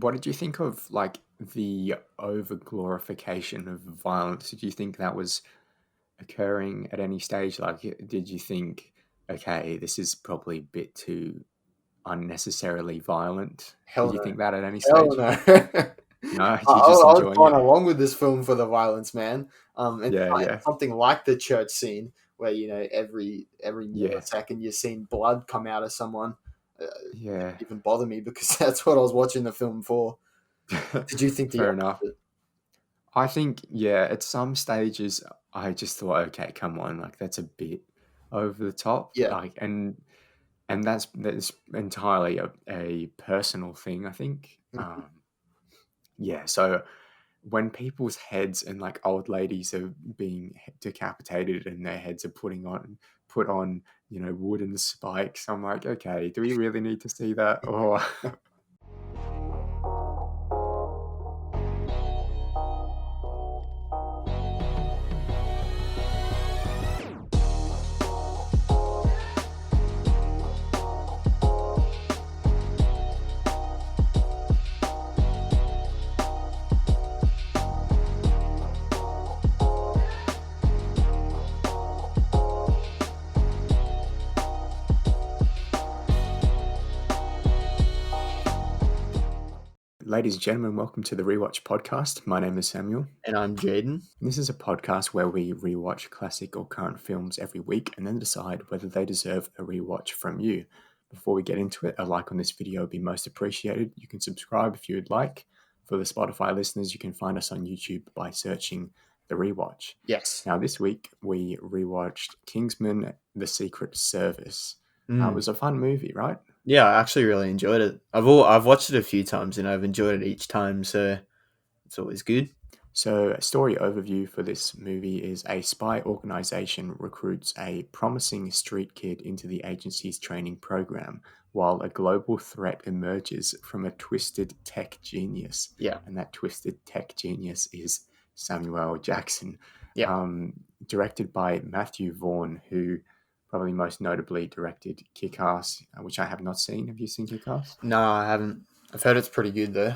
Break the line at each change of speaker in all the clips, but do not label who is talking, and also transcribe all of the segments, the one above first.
What did you think of like the over glorification of violence? Did you think that was occurring at any stage? Like, did you think, okay, this is probably a bit too unnecessarily violent? Did
Hell
you
no.
think that at any
Hell
stage?
no.
No,
I,
you're
I
just
was
enjoying
going
it.
along with this film for the violence, man. And
Yeah, yeah,
something like the church scene where every
yeah,
millisecond you're seeing blood come out of someone. Didn't
yeah.
even bother me because that's what I was watching the film for. Did you think the
Fair enough.
opposite?
I think, yeah, at some stages, I just thought, okay, come on, like that's a bit over the top,
Yeah.
like, and that's entirely a personal thing, I think.
Mhm.
Yeah, so when people's heads and like old ladies are being decapitated and their heads are put on, wooden spikes, I'm like, okay, do we really need to see that? Or ladies and gentlemen, welcome to the Rewatch podcast. My name is Samuel.
And I'm Jaden.
This is a podcast where we rewatch classic or current films every week and then decide whether they deserve a rewatch from you. Before we get into it, a like on this video would be most appreciated. You can subscribe if you would like. For the Spotify listeners, you can find us on YouTube by searching The Rewatch.
Yes.
Now, this week we rewatched Kingsman: The Secret Service. It
Mm.
was a fun movie, right?
Yeah, I actually really enjoyed it. I've watched it a few times and I've enjoyed it each time, so it's always good.
So, a story overview for this movie is a spy organization recruits a promising street kid into the agency's training program, while a global threat emerges from a twisted tech genius.
Yeah.
And that twisted tech genius is Samuel Jackson,
Yeah.
directed by Matthew Vaughn, who probably most notably directed Kick Ass, which I have not seen. Have you seen Kick Ass?
No, I haven't. I've heard it's pretty good though.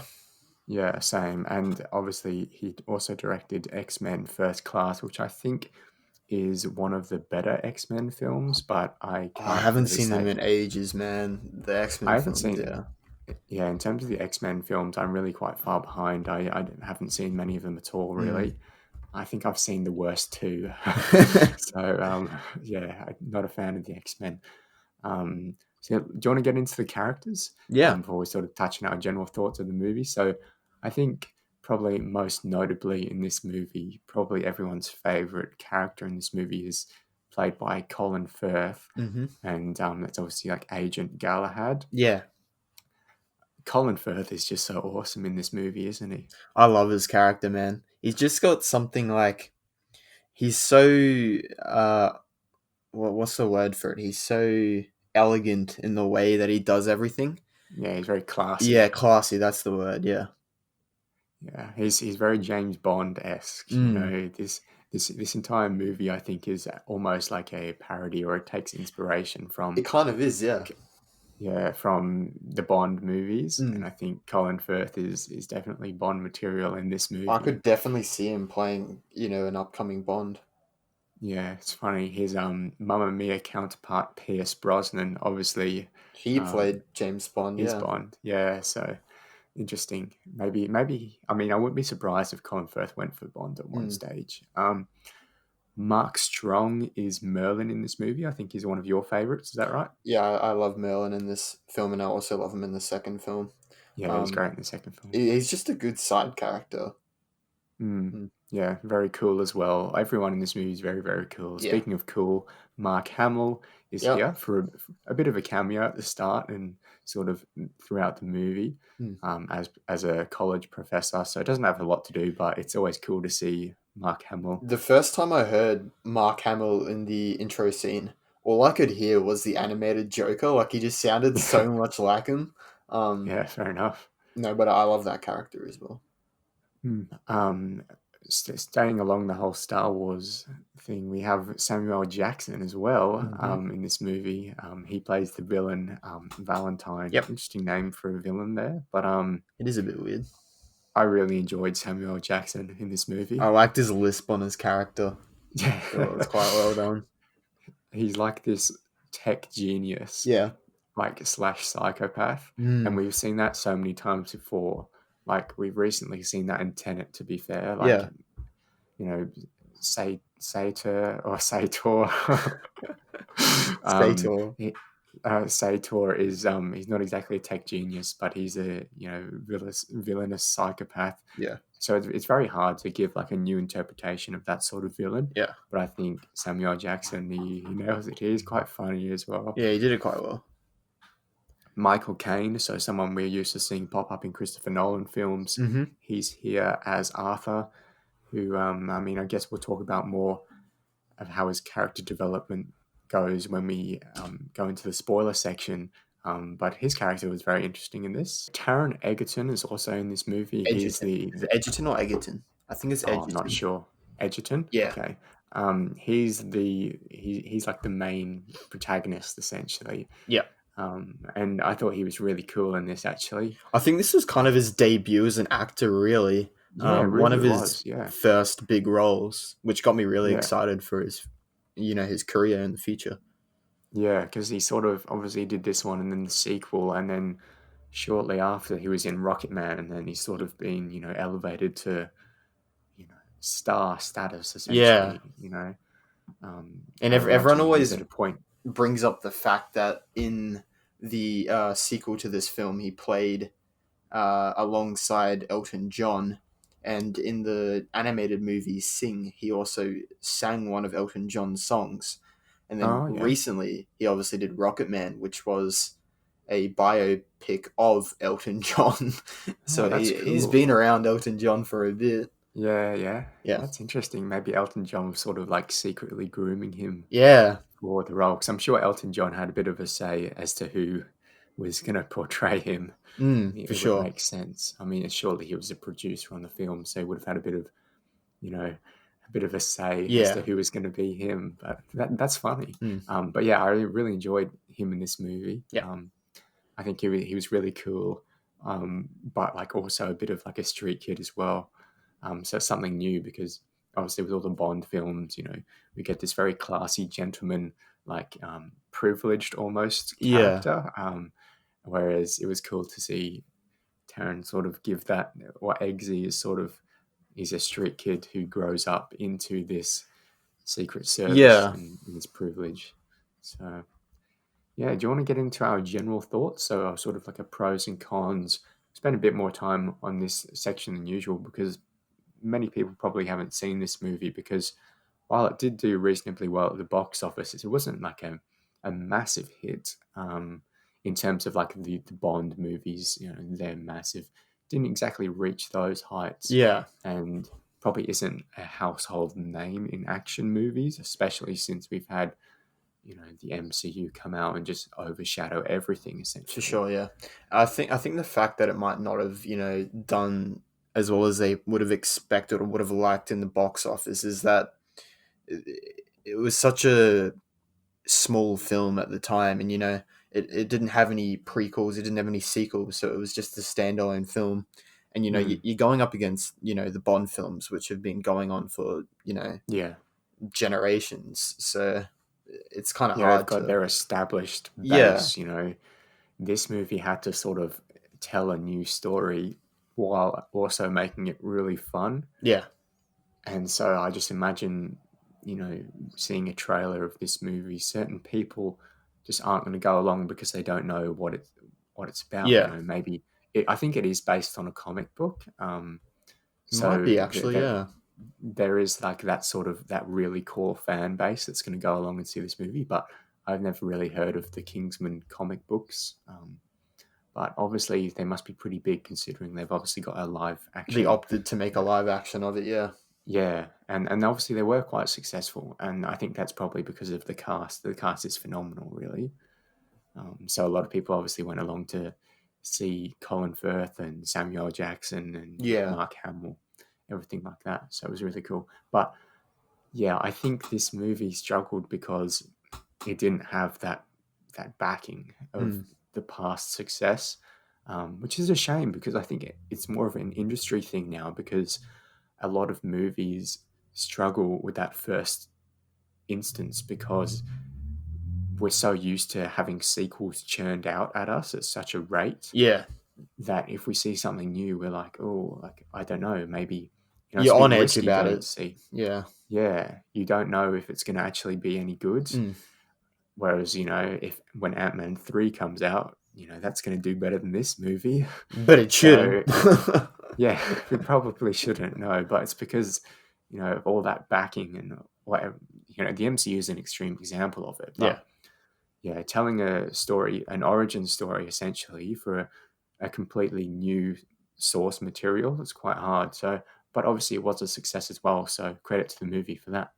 Yeah, same. And obviously, he also directed X-Men First Class, which I think is one of the better X-Men films, but I
I
can't
haven't
really
seen them
say.
in ages, man. The
I
X-Men
haven't
films,
seen,
yeah.
yeah, in terms of the X-Men films, I'm really quite far behind. I haven't seen many of them at all,
Mm.
really. I think I've seen the worst two. So, yeah, I'm not a fan of the X-Men. So, do you want to get into the characters
Yeah.
before we sort of touch on our general thoughts of the movie? So, I think probably most notably in this movie, probably everyone's favorite character in this movie is played by Colin Firth,
Hmm.
and that's obviously like Agent Galahad.
Yeah.
Colin Firth is just so awesome in this movie, isn't he?
I love his character, man. He's just got something like he's so what's the word for it? He's so elegant in the way that he does everything.
Yeah, he's very
Yeah,
classy.
classy, that's the word, yeah.
Yeah, he's very James Bond-esque.
Mm.
This entire movie, I think, is almost like a parody, or it takes inspiration
It
from,
kind of is, yeah.
yeah, from the Bond movies, and
Mm.
I think Colin Firth is definitely Bond material in this
I
movie.
could definitely see him playing, an upcoming Bond.
Yeah, it's funny. His Mamma Mia counterpart Pierce Brosnan, obviously,
He
um,
played James Bond,
is
yeah.
Bond. Yeah, so interesting. Maybe. I mean, I wouldn't be surprised if Colin Firth went for Bond at one
Mm.
stage. Mark Strong is Merlin in this movie. I think he's one of your favorites. Is that right?
Yeah, I love Merlin in this film, and I also love him in the second film.
Yeah, he's
Um,
great in the second film.
he's just a good side character.
Mm.
Mm.
Yeah, very cool as well. Everyone in this movie is very, very cool.
Yeah.
Speaking of cool, Mark Hamill is
Yeah.
here for a bit of a cameo at the start and sort of throughout the movie,
Mm.
as a college professor. So it doesn't have a lot to do, but it's always cool to see Mark Hamill.
The first time I heard Mark Hamill in the intro scene, all I could hear was the animated Joker. Like he just sounded so much like him. Um,
Yeah, fair enough.
no, but I love that character as well.
Hmm. staying along the whole Star Wars thing, we have Samuel Jackson as well in this movie. He plays the villain, Valentine.
Yep.
Interesting name for a villain there. But
It is a bit weird.
I really enjoyed Samuel Jackson in this movie.
I liked his lisp on his character.
Yeah.
It's quite well done.
He's like this tech genius,
Yeah.
like slash psychopath. And we've seen that so many times before. Like we've recently seen that in Tenet, to be fair. Like,
Yeah.
you know, Sator or Sator.
Sator.
Sator is he's not exactly a tech genius, but he's a villainous psychopath.
Yeah.
So it's very hard to give like a new interpretation of that sort of villain.
Yeah.
But I think Samuel Jackson, he nails it. He's quite funny as well.
Yeah, he did it quite well.
Michael Caine, so someone we're used to seeing pop up in Christopher Nolan films. He's here as Arthur, who, I mean, I guess we'll talk about more of how his character development goes when we go into the spoiler section. But his character was very interesting in this. Taron Egerton is also in this movie. He's
Is it Egerton or Egerton? I think it's Egerton.
I'm not sure. Egerton?
Yeah.
Okay. He's like the main protagonist, essentially.
Yeah.
And I thought he was really cool in this, actually.
I think this was kind of his debut as an actor, really.
Yeah, it
one of
really
his
was,
first big roles, which got me really
Yeah.
excited for his, his career in the future.
Yeah, because he sort of obviously did this one and then the sequel, and then shortly after he was in Rocket Man, and then he's sort of been, elevated to, star status, essentially.
Yeah. And everyone always
at a point.
brings up the fact that in the sequel to this film, he played alongside Elton John, and in the animated movie Sing, he also sang one of Elton John's songs. And then recently, he obviously did Rocket Man, which was a biopic of Elton John. So he's been around Elton John for a bit.
Yeah. That's interesting. Maybe Elton John was sort of like secretly grooming him.
Yeah.
For the role, because I'm sure Elton John had a bit of a say as to who was going to portray him.
For sure.
Would make sense. I mean, surely he was a producer on the film, so he would have had a bit of, a say as to who was going to be him. But that's funny. But yeah, I really enjoyed him in this movie.
Yeah.
I think he was really cool, but like also a bit of like a street kid as well. So something new, because obviously with all the Bond films, we get this very classy gentleman, like privileged almost character. Whereas it was cool to see Taron sort of give that, or Eggsy he's a street kid who grows up into this secret service and this privilege. So yeah, do you want to get into our general thoughts? So sort of like a pros and cons. Spend a bit more time on this section than usual, because many people probably haven't seen this movie, because while it did do reasonably well at the box office, it wasn't like a massive hit in terms of like the Bond movies. They're massive. Didn't exactly reach those heights.
Yeah.
And probably isn't a household name in action movies, especially since we've had, the MCU come out and just overshadow everything, essentially.
For sure, yeah. I think the fact that it might not have, done as well as they would have expected or would have liked in the box office is that it was such a small film at the time, and it didn't have any prequels, it didn't have any sequels, so it was just a standalone film. And you're going up against the Bond films, which have been going on for generations, so it's kind of hard.
They've got their established base. This movie had to sort of tell a new story while also making it really fun.
Yeah.
And so I just imagine, seeing a trailer of this movie, certain people just aren't going to go along because they don't know what it's about.
Yeah.
Maybe I think it is based on a comic book. So
might be actually, yeah.
There is like that really core fan base that's going to go along and see this movie, but I've never really heard of the Kingsman comic books. But obviously they must be pretty big, considering they've obviously got a live action.
They opted to make a live action of it, yeah.
Yeah, and obviously they were quite successful, and I think that's probably because of the cast. The cast is phenomenal, really. So a lot of people obviously went along to see Colin Firth and Samuel Jackson and Mark Hamill. everything like that. So it was really cool. But yeah, I think this movie struggled because it didn't have that backing of
Mm.
the past success, which is a shame because I think it's more of an industry thing now because a lot of movies struggle with that first instance because we're so used to having sequels churned out at us at such a rate
Yeah.
that if we see something new, we're like, oh, like I don't know, maybe it's a
You're
bit
on edge
risky
about
going
it.
to see.
Yeah.
Yeah, you don't know if it's going to actually be any good.
Mm.
Whereas if when Ant-Man 3 comes out, that's going to do better than this movie.
But it shouldn't.
So yeah, we probably shouldn't know, but it's because of all that backing and whatever. The MCU is an extreme example of it,
Yeah.
but yeah, telling a story, an origin story, essentially for a completely new source material, is quite hard. So, but obviously it was a success as well. So credit to the movie for that.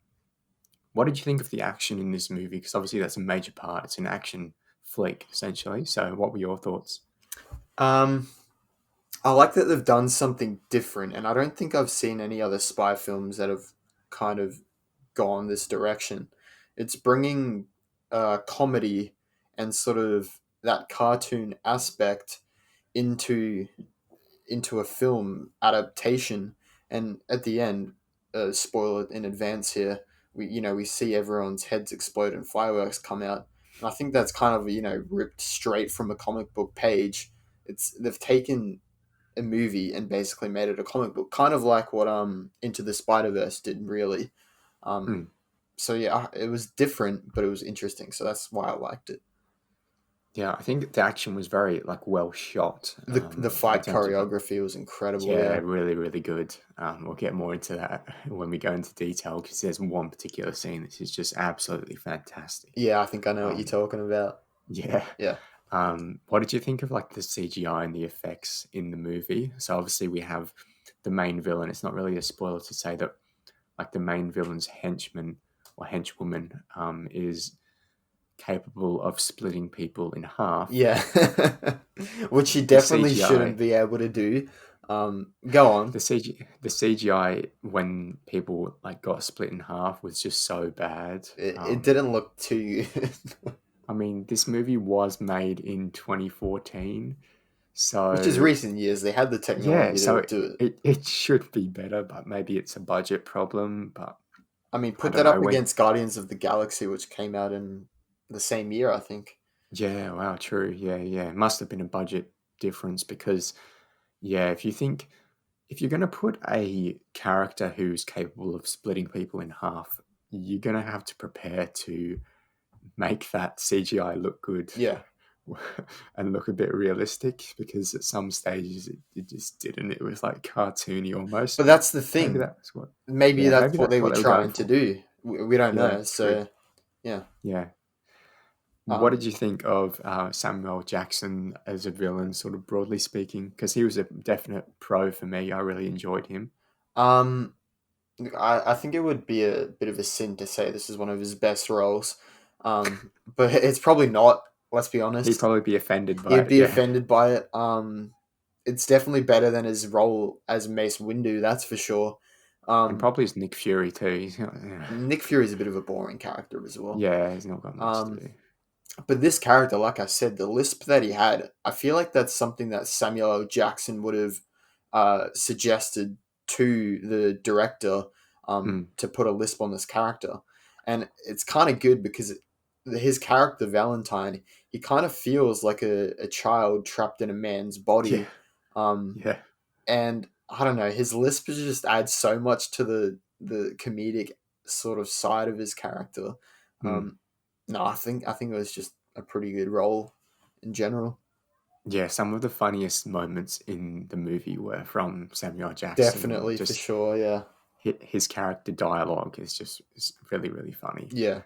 What did you think of the action in this movie? Because obviously that's a major part. It's an action flick, essentially. So, what were your thoughts?
Um, I like that they've done something different, and I don't think I've seen any other spy films that have kind of gone this direction. It's bringing comedy and sort of that cartoon aspect into a film adaptation, and at the end, spoiler in advance here, we see everyone's heads explode and fireworks come out, and I think that's kind of ripped straight from a comic book page. They've taken a movie and basically made it a comic book, kind of like what Into the Spider-Verse did, really. Um,
Mm.
so yeah, it was different, but it was interesting. So that's why I liked it.
Yeah, I think the action was very well shot.
The
In
fight
terms of
choreography was incredible.
yeah,
Yeah,
really really good. We'll get more into that when we go into detail because there's one particular scene that is just absolutely fantastic.
yeah, I think I know what you're
Um,
talking about.
yeah.
Yeah.
What did you think of like the CGI and the effects in the movie? So obviously we have the main villain. It's not really a spoiler to say that like the main villain's henchman or henchwoman is capable of splitting people in half.
Yeah, which you
The
definitely shouldn't
CGI,
be able to do. Go on.
the CGI when people like got split in half was just so bad.
It didn't look too good.
I mean, this movie was made in 2014,
Which is
so
recent years. They had the
yeah,
technology
so
to do it.
it should be better, but maybe it's a budget problem. But
I mean,
I
put
don't
that
know
up
when.
against Guardians of the Galaxy, which came out in the same year, I think.
Yeah, wow, true. Yeah, yeah, it must have been a budget difference because yeah, if you're going to put a character who's capable of splitting people in half, you're going to have to prepare to make that CGI look good
Yeah.
and look a bit realistic because at some stages it just didn't. It was like cartoony almost,
But
but
that's the
maybe
thing.
that's what,
Maybe
yeah, maybe
that's what
that's
they were
what they were going
trying to
for.
do. We don't
Yeah,
know.
true.
So, yeah.
Yeah. What did
Um,
you think of Samuel Jackson as a villain, sort of broadly speaking? Because he was a definite pro for me. I really enjoyed him.
um, I think it would be a bit of a sin to say this is one of his best roles. But it's probably not, let's be
He'd
honest.
probably be offended by
He'd
it.
be
Yeah.
offended by it. It's definitely better than his role as Mace Windu, that's for sure.
And
Um,
probably as Nick Fury too.
Nick Fury's a bit of a boring character as well.
Yeah, he's not got much to
Um,
do.
but this character, like I said, the lisp that he had, I feel like that's something that Samuel L. Jackson would have suggested to the director
Mm.
to put a lisp on this character. And it's kind of good because his character, Valentine, he kind of feels like a child trapped in a man's
Yeah,
body. Um,
yeah.
and I don't know, his lisp just adds so much to the comedic sort of side of his character.
Mm.
Um, no, I think it was just a pretty good role in general.
Yeah, some of the funniest moments in the movie were from Samuel Jackson.
Definitely, for
Just
sure. Yeah,
his character dialogue is really, really funny.
yeah,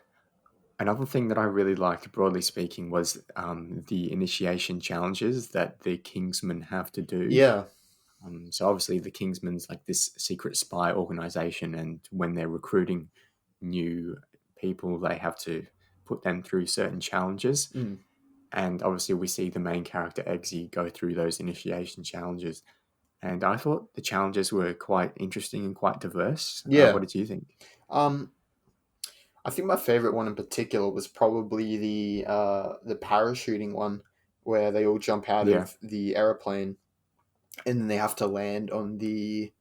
Another thing that I really liked, broadly speaking, was the initiation challenges that the Kingsmen have to do.
yeah.
So obviously, the Kingsmen's like this secret spy organization, and when they're recruiting new people, they have to put them through certain challenges.
Mm.
And obviously, we see the main character Eggsy go through those initiation challenges. and I thought the challenges were quite interesting and quite diverse.
Yeah.
What did you think?
Um, I think my favorite one in particular was probably the parachuting one, where they all jump out
Yeah,
of the aeroplane and then they have to land on the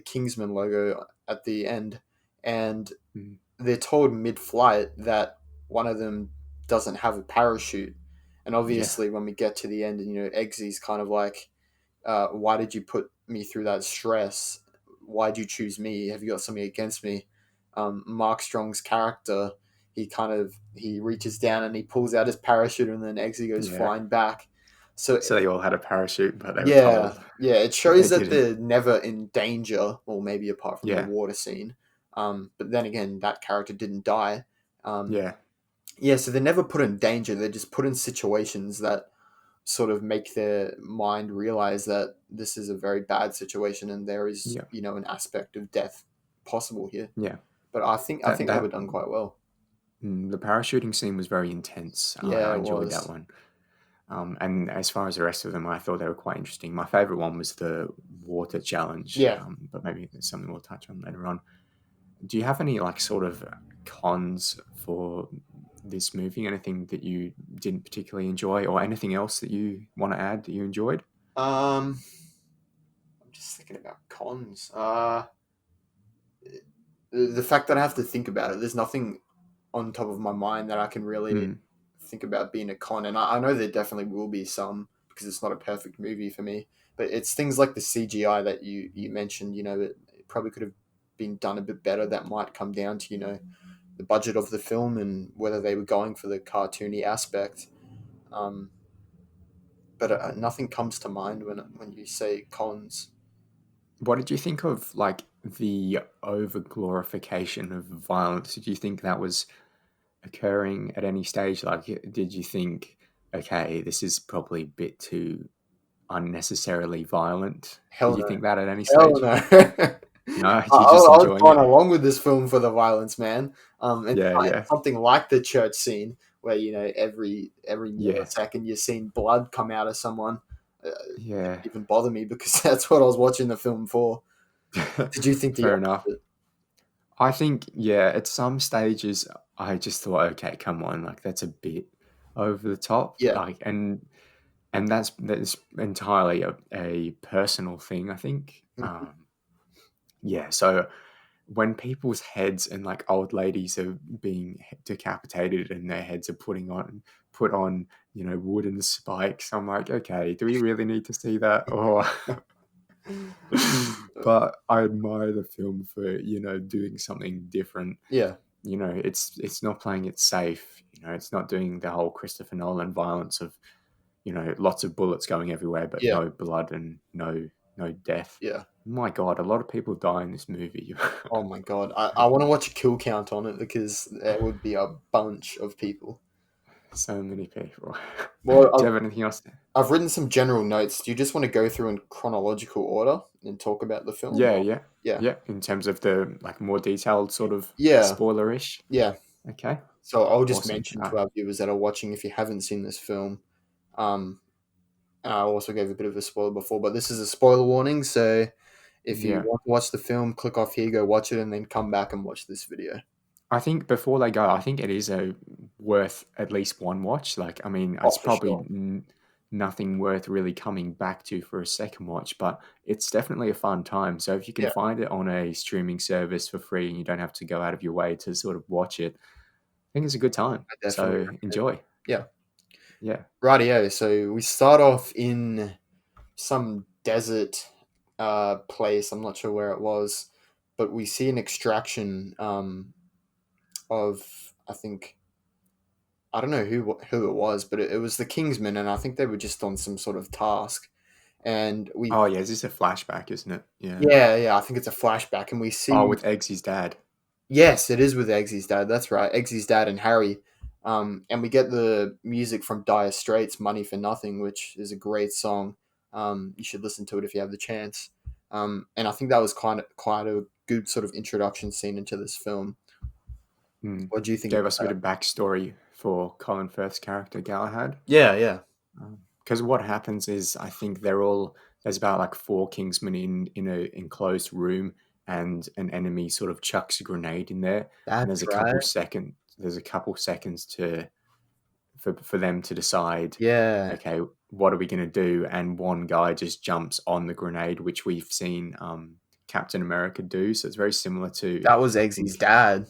Kingsman logo at the end, and
mm,
they're told mid-flight that one of them doesn't have a parachute, and
yeah,
obviously when we get to the end, and Eggsy's kind of like, why did you put me through that stress? Why'd you choose me? Have you got something against me? Mark Strong's character, he reaches down and he pulls out his parachute, and then Eggsy goes
yeah.
flying back. So
So they all had a parachute, but they were
yeah,
told
yeah, it
they
shows that
didn't.
they're never in danger, or maybe apart from the
Yeah,
water scene. But then again, that character didn't die. Um,
yeah,
yeah, so they're never put in danger. They're just put in situations that sort of make their mind realize that this is a very bad situation and there is,
yeah,
an aspect of death possible here.
yeah.
But I
That
think they were
that
done quite well.
the parachuting scene was very intense.
Yeah,
I
it
enjoyed that
was.
one. And as far as the rest of them, I thought they were quite interesting. My favorite one was the water challenge,
Yeah.
but maybe it's something we'll touch on later on. Do you have any like sort of cons for this movie? Anything that you didn't particularly enjoy, or anything else that you want to add that you enjoyed?
I'm just thinking about cons. The fact that I have to think about it, there's nothing on top of my mind that I can really
Mm,
think about being a con. And I know there definitely will be some, because it's not a perfect movie for me. But it's things like the CGI that you mentioned. It probably could have been done a bit better. That might come down to the budget of the film and whether they were going for the cartoony aspect. Um, but nothing comes to mind when you say cons.
What did you think of like the over glorification of violence? Did you think that was occurring at any stage? Like, did you think, okay, this is probably a bit too unnecessarily violent? Did
Hell
you
no.
think that at any
Hell
stage?
no.
No,
I
you're just
was
enjoying
going
it.
along with this film for the violence, man. And
Yeah, yeah,
something like the church scene where every
yeah,
millisecond you're seeing blood come out of someone.
yeah.
Didn't even bother me because that's what I was watching the film for. Did you think the
Fair enough.
opposite?
I think, yeah, at some stages, I just thought, okay, come on, like that's a bit over the top,
Yeah.
like, and that's entirely a personal thing, I think.
Mhm.
Yeah, so when people's heads and like old ladies are being decapitated and their heads are put on, wooden spikes, I'm like, okay, do we really need to see that? Or but I admire the film for, doing something different.
Yeah.
It's not playing it safe. It's not doing the whole Christopher Nolan violence of, lots of bullets going everywhere, but
Yeah.
no blood and no death.
Yeah.
My God, a lot of people die in this movie.
Oh my god. I want to watch a kill count on it because there would be a bunch of people.
So many people. Do
Well,
you have anything else?
I've written some general notes. Do you just want to go through in chronological order and talk about the film?
Yeah,
Or
yeah,
yeah,
yeah. In terms of the like more detailed sort of
yeah,
spoilerish.
yeah.
Okay,
So I'll just
awesome.
mention to our viewers that are watching, if you haven't seen this film, um, and I also gave a bit of a spoiler before, but this is a spoiler warning. So if you
Yeah,
want to watch the film, click off here, go watch it, and then come back and watch this video.
I think before they go, I think it is a worth at least one watch. Like, I mean,
Oh,
it's
for
probably
sure.
nothing worth really coming back to for a second watch, but it's definitely a fun time. So if you can
Yeah,
find it on a streaming service for free and you don't have to go out of your way to sort of watch it, I think it's a good time.
I definitely
So
recommend it.
enjoy.
Yeah.
Yeah.
Rightio. So we start off in some desert place. I'm not sure where it was, but we see an extraction of, I think, I don't know who it was, but it was the Kingsmen, and I think they were just on some sort of task. And we
Oh yeah, this is a flashback, isn't it? Yeah.
yeah, I think it's a flashback, and we
Oh,
see,
with Eggsy's dad.
yes, it is with Eggsy's dad. That's right, Eggsy's dad and Harry. And we get the music from Dire Straits, "Money for Nothing," which is a great song. You should listen to it if you have the chance. And I think that was quite a good sort of introduction scene into this film.
Mm.
What do you think
Gave
about
us a bit
that?
of backstory for Colin Firth's character Galahad.
Yeah, yeah,
Because what happens is, I think they're all there's about like 4 Kingsmen in a enclosed room, and an enemy sort of chucks a grenade in there, and
That's right.
there's a couple seconds to for them to decide,
Yeah,
okay, what are we going to do? And one guy just jumps on the grenade, which we've seen Captain America do. So it's very similar to,
that was
I
Eggsy's
think,
dad.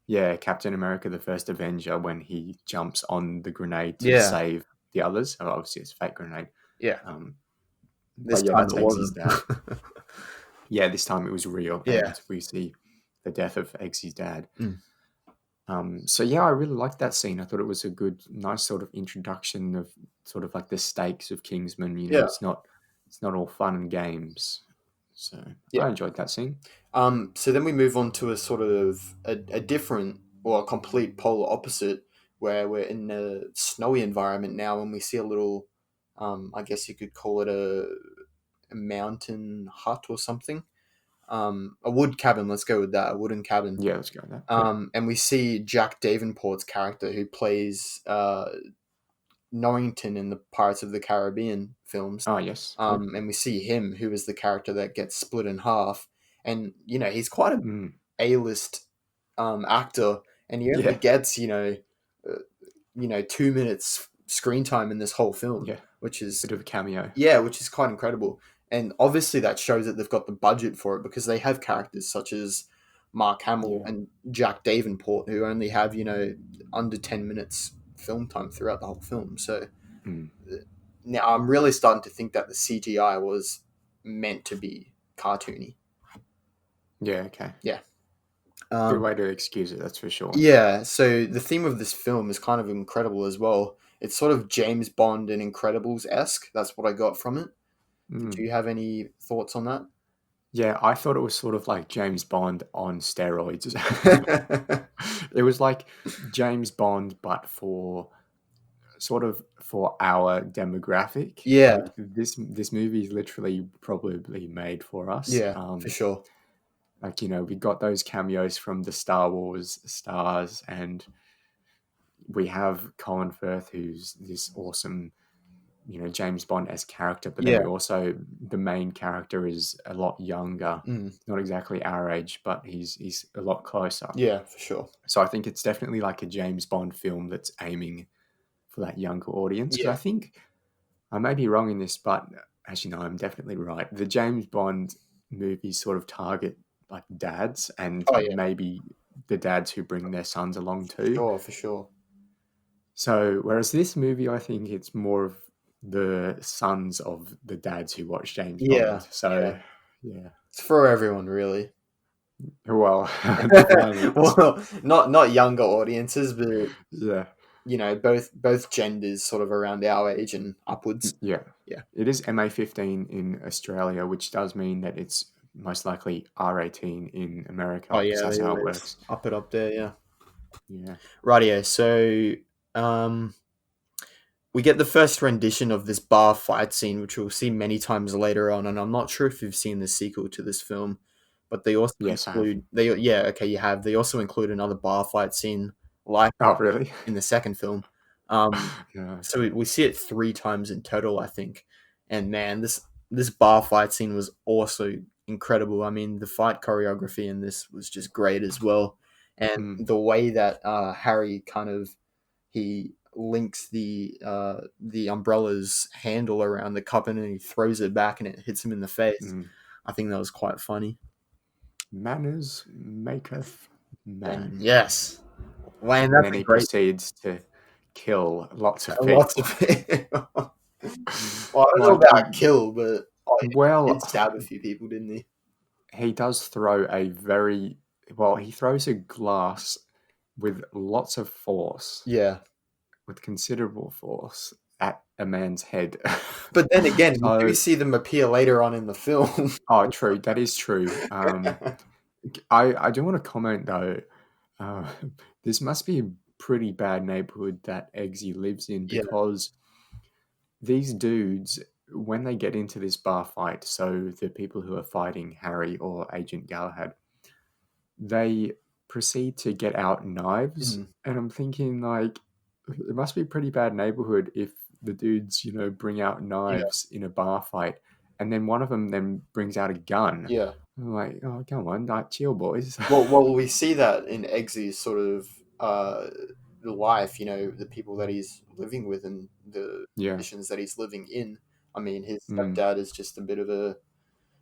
yeah, Captain America: The First Avenger, when he jumps on the grenade to
Yeah,
save the others. Oh, obviously, it's a fake grenade.
yeah.
Um,
This
but yeah,
time
that's
it
Eggsy's
wasn't.
dad. Yeah, this time it was real,
Yeah.
and we see the death of Eggsy's dad.
Mm.
So yeah, I really liked that scene. I thought it was a good, nice sort of introduction of sort of like the stakes of Kingsman. You know,
Yeah.
it's not all fun and games. So
Yeah.
I enjoyed that scene.
So then we move on to a sort of a different or a complete polar opposite, where we're in a snowy environment now, and we see a little, I guess you could call it a mountain hut or something, a wood cabin. Let's go with that, a wooden cabin.
Yeah, let's go with that. Yeah.
And we see Jack Davenport's character, who plays Norrington in the Pirates of the Caribbean films.
Oh yes. Yep.
And we see him, who is the character that gets split in half. And, he's quite a
Mm.
A-list actor, and he only
Yeah.
gets, 2 minutes screen time in this whole film,
Yeah.
which is,
Bit of a cameo.
yeah, which is quite incredible. And obviously that shows that they've got the budget for it, because they have characters such as Mark Hamill
Yeah.
and Jack Davenport, who only have, under 10 minutes film time throughout the whole film. So
Mm.
now I'm really starting to think that the CGI was meant to be cartoony.
Yeah. Okay.
Yeah.
Good way to excuse it. That's for sure.
Yeah, so the theme of this film is kind of incredible as well. It's sort of James Bond and Incredibles-esque. That's what I got from it. Do
Mm.
you have any thoughts on that?
Yeah, I thought it was sort of like James Bond on steroids. It was like James Bond, but for sort of for our demographic.
Yeah,
Like this movie is literally probably made for us.
yeah, for sure.
Like, you know, we got those cameos from the Star Wars stars, and we have Colin Firth, who's this awesome, you know, James Bond as character, but then
Yeah.
we also, the main character is a lot younger,
Mm.
not exactly our age, but he's a lot closer.
Yeah, for sure.
So I think it's definitely like a James Bond film that's aiming for that younger audience. Because
Yeah.
I think I may be wrong in this, but actually no, I'm definitely right. The James Bond movies sort of target like dads, and
Oh, yeah,
maybe the dads who bring their sons along too.
sure, for sure.
So, whereas this movie, I think it's more of the sons of the dads who watch James
Yeah,
Bond. So,
yeah.
yeah.
It's for everyone, really.
Well, at the moment,
Well, not younger audiences, but
yeah.
both genders, sort of around our age and upwards.
Yeah.
Yeah.
It is MA15 in Australia, which does mean that it's most likely R18 in America,
Oh
because
yeah,
that's
they
how it
always
works.
up it up there. Yeah.
Yeah.
Rightio. So, we get the first rendition of this bar fight scene, which we'll see many times later on. And I'm not sure if you've seen the sequel to this film, but they also
Yes, I have.
you have. They also include another bar fight scene like
Oh, really?
in the second film.
Yeah.
So we see it 3 times in total, I think. And man, this bar fight scene was also incredible. I mean, the fight choreography in this was just great as well, and
Mm,
the way that Harry kind of he links the umbrella's handle around the cup and then he throws it back and it hits him in the face.
mm.
I think that was quite funny.
Manners maketh
And
man.
yes, Wayne,
And
that's
then
a
he
great.
proceeds to kill lots of
Lots
people.
of people. Well, I don't know
Like,
about kill, but he
well,
did stab a few people, didn't he?
he does throw a very, well, he throws a glass with lots of force,
Yeah.
with considerable force, at a man's head.
But then again, we do
So,
see them appear later on in the film.
oh, true, that is true. I do want to comment though, uh, this must be a pretty bad neighborhood that Eggsy lives in,
Yeah.
because these dudes, when they get into this bar fight, so the people who are fighting Harry or Agent Galahad, they proceed to get out knives.
Mhm.
And I'm thinking, like, it must be a pretty bad neighborhood if the dudes, you know, bring out
Yeah.
knives in a bar fight, and then one of them then brings out a gun.
Yeah.
I'm like, oh, come on, like, chill, boys.
Well, we see that in Eggsy's sort of life, the people that he's living with and the
Yeah.
conditions that he's living in. I mean, his
Mm.
stepdad is just a bit of a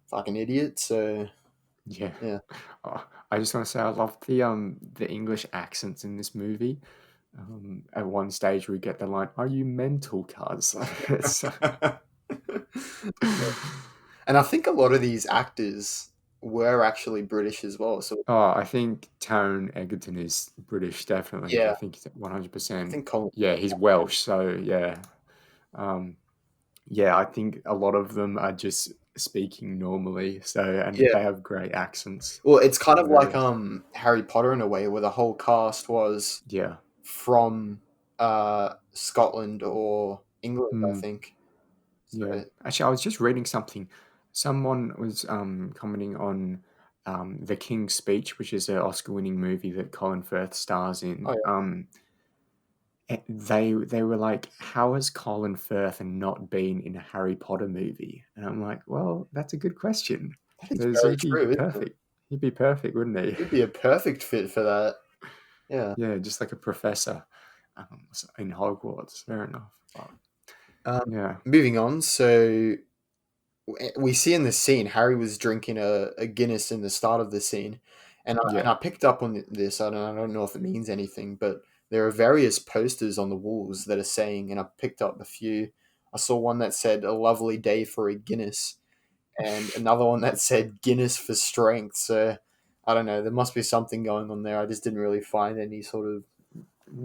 fucking idiot, so
Yeah.
yeah.
Oh, I just want to say I love the English accents in this movie. At one stage we get the line, "Are you mental, cuz?" It's,
And I think a lot of these actors were actually British as well. So
oh, I think Taron Egerton is British, definitely. I
yeah,
think he's at
I
100%.
think Colin.
Yeah, he's Welsh, so yeah. Um, yeah, I think a lot of them are just speaking normally, so and
Yeah.
they have great accents.
Well, it's kind of like
Hilarious.
Harry Potter in a way, where the whole cast was
Yeah.
from Scotland or England, I
Mm,
think.
yeah.
So
Actually, I was just reading something. Someone was commenting on The King's Speech, which is an Oscar-winning movie that Colin Firth stars
oh
in.
yeah,
They were like, how has Colin Firth not been in a Harry Potter movie? And I'm like, well, that's a good question
that is
because
very
he'd be
true, isn't it?
perfect. He'd be perfect, wouldn't he?
He'd be a perfect fit for that. Yeah.
Yeah, just like a professor in Hogwarts. Fair enough. But,
Um,
yeah,
moving on, so we see in the scene Harry was drinking a Guinness in the start of the scene, and
yeah.
I picked up on this. I don't know if it means anything, but there are various posters on the walls that are saying, and I picked up a few. I saw one that said "A lovely day for a Guinness," and another one that said "Guinness for strength." So I don't know. There must be something going on there. I just didn't really find any sort of.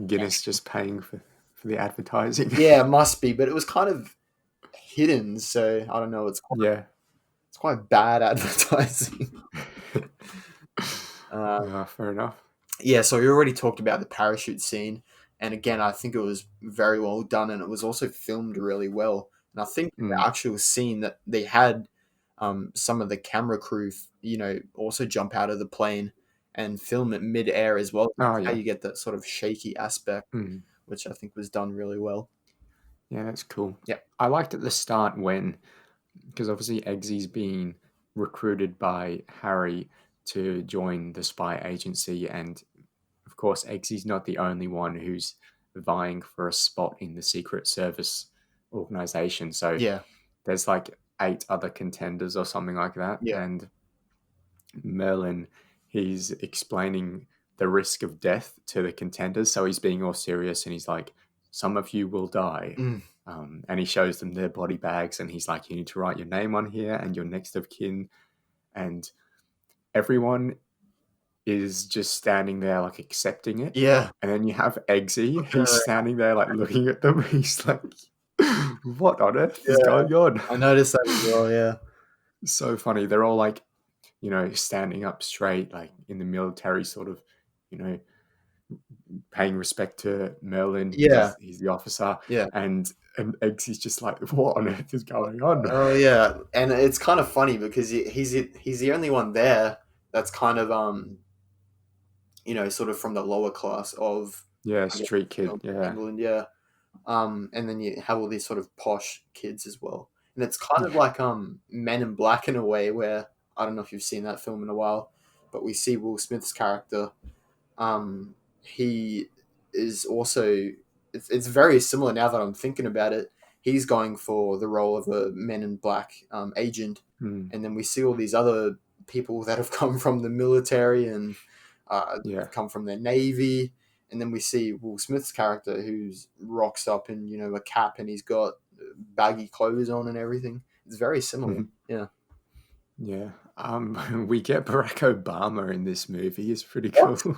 Guinness just paying for the advertising.
Yeah, it must be, but it was kind of hidden. So I don't know.
Yeah.
It's quite bad advertising. Uh,
Fair enough.
yeah, so we already talked about the parachute scene, and again, I think it was very well done, and it was also filmed really well. And I think the
Mm.
actual scene that they had some of the camera crew, also jump out of the plane and film it mid-air as well.
Oh,
That's how
yeah.
you get that sort of shaky aspect,
Mm.
which I think was done really well.
Yeah, that's cool.
Yeah,
I liked at the start when, because obviously Eggsy's being recruited by Harry to join the spy agency, and of course, Eggsy's not the only one who's vying for a spot in the Secret Service organization. So
yeah,
there's like 8 other contenders or something like that,
yeah,
and Merlin, he's explaining the risk of death to the contenders. So he's being all serious and he's like, some of you will die.
mm,
And he shows them their body bags and he's like, you need to write your name on here and your next of kin. And everyone is just standing there like accepting it.
yeah.
And then you have Eggsy, he's standing there like looking at them. He's like, what on earth is
Yeah,
going on?
I noticed that as well. Yeah,
So funny. They're all like, standing up straight, like in the military sort of, you know, paying respect to Merlin
yeah,
because he's the officer,
yeah.
and Eggsy's just like, what on earth is going on?
Oh yeah, and it's kind of funny because he's the only one there that's kind of sort of from the lower class of,
Yeah,
I guess,
street kid. Yeah,
England, yeah. And then you have all these sort of posh kids as well, and it's kind of
yeah,
like Men in Black in a way, where I don't know if you've seen that film in a while, but we see Will Smith's character. He is also it's very similar now that I'm thinking about it. He's going for the role of a Men in Black agent,
mm,
and then we see all these other people that have come from the military and
yeah.
have come from the navy, and then we see Will Smith's character who's rocks up in a cap and he's got baggy clothes on and everything. It's very similar.
Mhm.
Yeah.
Yeah. We get Barack Obama in this movie. It's pretty
What?
cool.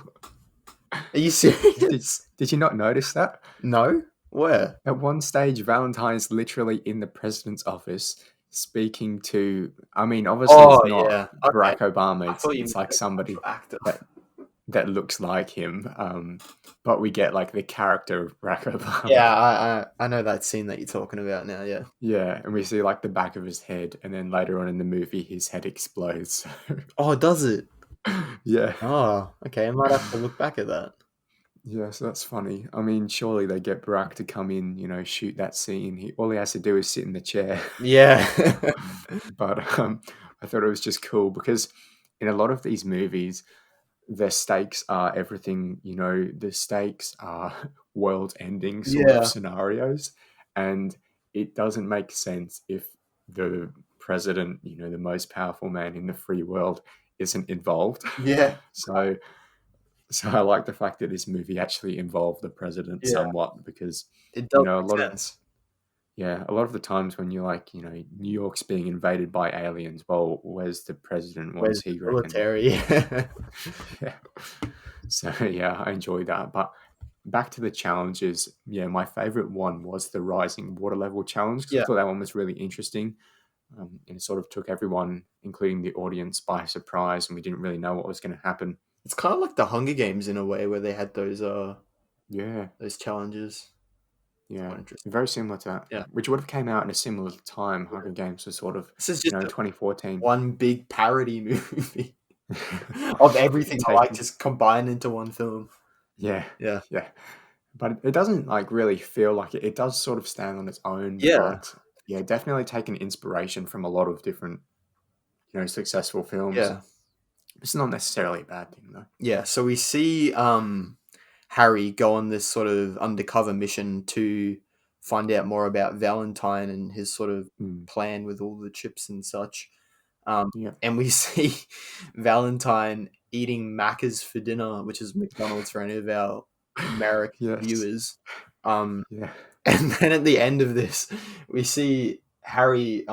Are you
did,
serious?
did you not notice that?
No. Where?
At one stage, Valentine's literally in the president's office speaking to. I mean, obviously,
Oh
it's not
yeah. Okay.
Barack Obama.
I thought you
It's
meant
like
an
somebody
actual actor.
that that looks like him. But we get like the character of Barack Obama.
Yeah, I know that scene that you're talking about now. Yeah.
Yeah, and we see like the back of his head, and then later on in the movie, his head explodes.
Oh, does it?
Yeah,
Oh, okay. I might have to look back at that.
Yes, that's funny. I mean, surely they get Barack to come in, shoot that scene. All he has to do is sit in the chair.
Yeah.
But I thought it was just cool because in a lot of these movies, the stakes are everything, the stakes are world-ending sort of
Yeah.
scenarios, and it doesn't make sense if the president, the most powerful man in the free world, isn't involved.
Yeah.
So I like the fact that this movie actually involved the president
Yeah.
somewhat because,
It does
a
make
lot of
sense.
a lot of the times when you're like, New York's being invaded by aliens, well, where's the president? What
Where's
does
the
he reckon?
military?
Yeah. So yeah, I enjoyed that. But back to the challenges, yeah, my favorite one was the rising water level challenge because I
Yeah.
thought that one was really interesting. And it sort of took everyone, including the audience, by surprise, and we didn't really know what was going to happen.
It's kind of like the Hunger Games in a way where they had
Yeah,
those challenges. It's
yeah,
quite interesting.
very similar to that,
Yeah.
which would have came out in a similar time. Hunger Games was sort of,
This is just
2014.
one big parody movie of everything I like
Taken,
just combined into one film.
yeah,
Yeah.
yeah. But it doesn't like really feel like it. It does sort of stand on its own,
Yeah.
but yeah, definitely taken inspiration from a lot of different, successful films.
Yeah.
It's not necessarily a bad thing though.
Yeah. So we see Harry go on this sort of undercover mission to find out more about Valentine and his sort of
Mm,
plan with all the chips and such. Um,
yeah.
and we see Valentine eating Macca's for dinner, which is McDonald's for any of our American
Yes.
viewers. Um,
Yeah.
and then at the end of this, we see Harry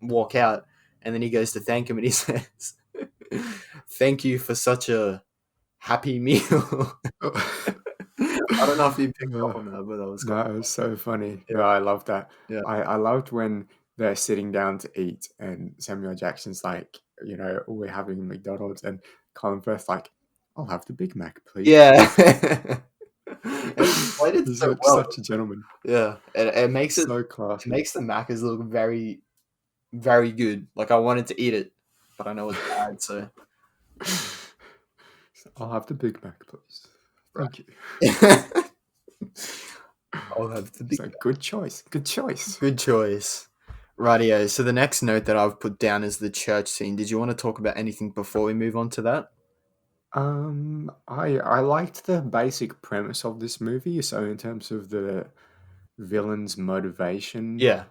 walk out, and then he goes to thank him, and he says, "Thank you for such a happy meal." I don't know if you picked up
Oh,
on that, but that was
no,
quite
it was so funny.
yeah,
No, I love that.
yeah,
I loved when they're sitting down to eat and Samuel Jackson's like, we're having McDonald's and Colin Firth like, I'll have the Big Mac, please.
yeah. And he played it
He's
so
like
well.
such a gentleman.
Yeah, it makes
So
it
classy.
makes the Maccas look very very good. Like I wanted to eat it, but I know it's bad. So
I'll have the Big Mac, please. Thank you.
right. I'll have the
He's
big.
like, good choice. Good choice.
Good choice. Rightio. So the next note that I've put down is the church scene. Did you want to talk about anything before we move on to that?
I liked the basic premise of this movie. So in terms of the villain's motivation,
Yeah,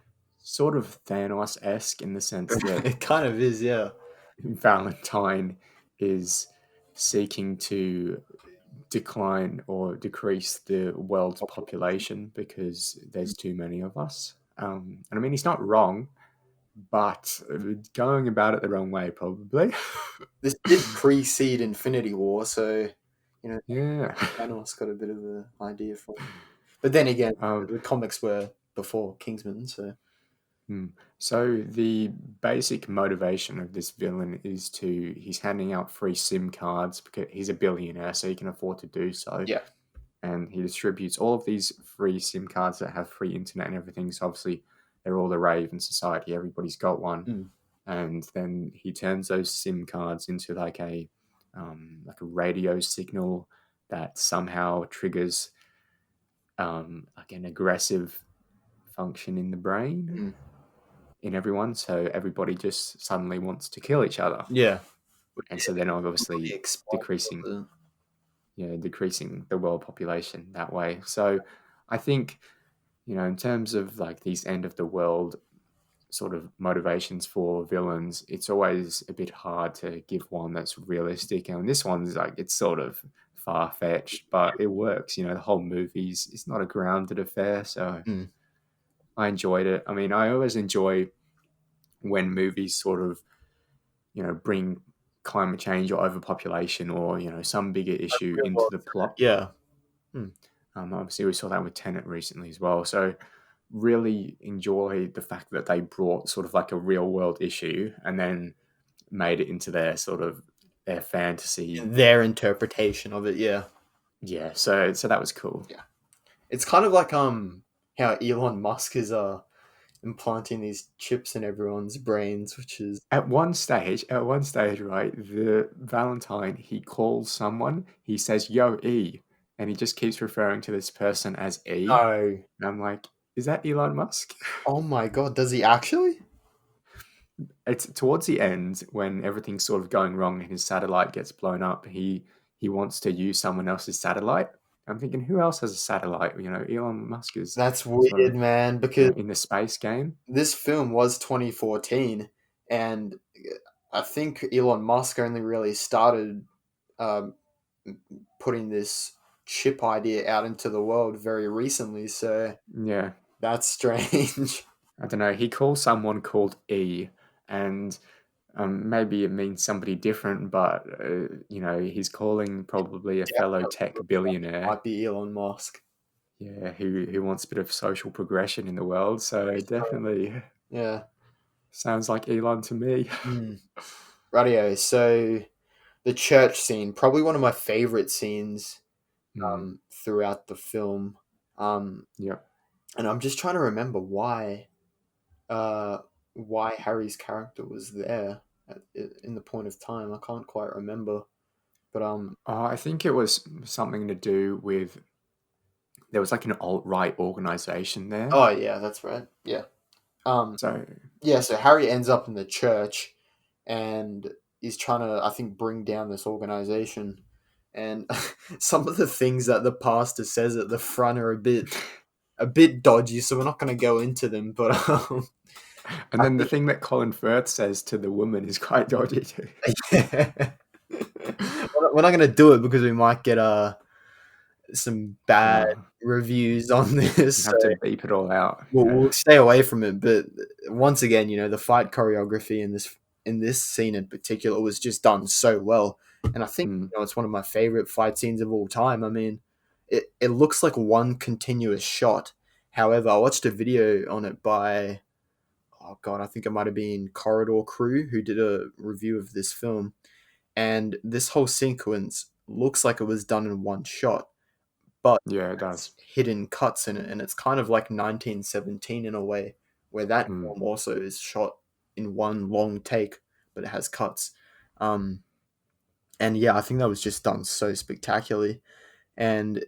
sort of Thanos-esque in the sense that
it kind of is. Yeah,
Valentine is seeking to decline or decrease the world's population because there's too many of us. And I mean, he's not wrong, but going about it the wrong way, probably.
this did precede Infinity War, so you know
Yeah.
Thanos got a bit of an idea from. But then again,
Um,
the comics were before Kingsman, so
hmm. So the basic motivation of this villain is he's handing out free SIM cards because he's a billionaire, so he can afford to do so.
yeah,
And he distributes all of these free SIM cards that have free internet and everything. So obviously, they're all the rave in society. Everybody's got one,
mm.
and then he turns those SIM cards into like a radio signal that somehow triggers like an aggressive function in the brain
Mm.
in everyone. So everybody just suddenly wants to kill each other,
Yeah.
and so then
Really
obviously
explained,
decreasing
was
decreasing the world population that way. So I think, in terms of like these end of the world sort of motivations for villains, it's always a bit hard to give one that's realistic. And this one's like, it's sort of far fetched, but it works. The whole movie's it's not a grounded affair. So
it? Mm.
I enjoyed it. I mean, I always enjoy when movies sort of, bring climate change or overpopulation or, some bigger issue
Real
into
world
the
threat.
plot.
Yeah. Mm.
Obviously, we saw that with Tenet recently as well. So, really enjoy the fact that they brought sort of like a real world issue and then made it into their sort of their fantasy.
Their interpretation of it, yeah.
Yeah, so that was cool.
Yeah. It's kind of like how Elon Musk is implanting these chips in everyone's brains, which is
At one stage, right, the Valentine he calls someone. He says, "Yo, E," and he just keeps referring to this person as E.
No.
And I'm like, is that Elon Musk?
Oh my god, does he actually?
It's towards the end when everything's sort of going wrong and his satellite gets blown up. He wants to use someone else's satellite. I'm thinking, who else has a satellite? You know, Elon Musk is
That's
sort
weird,
of,
man, because
in the space game.
this film was 2014, and I think Elon Musk only really started um, putting this chip idea out into the world very recently, so
Yeah,
that's strange.
I don't know. He calls someone called E, and maybe it means somebody different, but you know, he's calling probably a fellow
Definitely
tech
looks like it
billionaire.
might be Elon Musk.
Yeah, who wants a bit of social progression in the world. So definitely
Yeah.
sounds like Elon to me.
Mm. Rightio. So the church scene, probably one of my favorite scenes
Mm,
throughout the film. Um,
yeah.
and I'm just trying to remember uh, why Harry's character was there in the point of time. I can't quite remember, but
I think it was something to do with there was like an alt-right organization there.
oh yeah, that's right. Yeah. Um,
So
yeah. So Harry ends up in the church, and is trying to, I think, bring down this organization. And some of the things that the pastor says at the front are a bit dodgy, so we're not going to go into them. But
and
I
then the
think
thing that Colin Firth says to the woman is quite dodgy too.
we're not going to do it because we might get some bad
Oh,
reviews on this.
you
So
have to beep it all out.
we'll
Yeah.
stay away from it. But once again, the fight choreography in this scene in particular was just done so well, and I think
Mm,
it's one of my favorite fight scenes of all time. I mean, it looks like one continuous shot. However, I watched a video on it by, oh god, I think it might have been Corridor Crew who did a review of this film, and this whole sequence looks like it was done in one shot, but
yeah, it
has
does.
hidden cuts in it, and it's kind of like 1917 in a way, where that
Mm,
film also is shot in one long take, but it has cuts. Um, and yeah, I think that was just done so spectacularly, and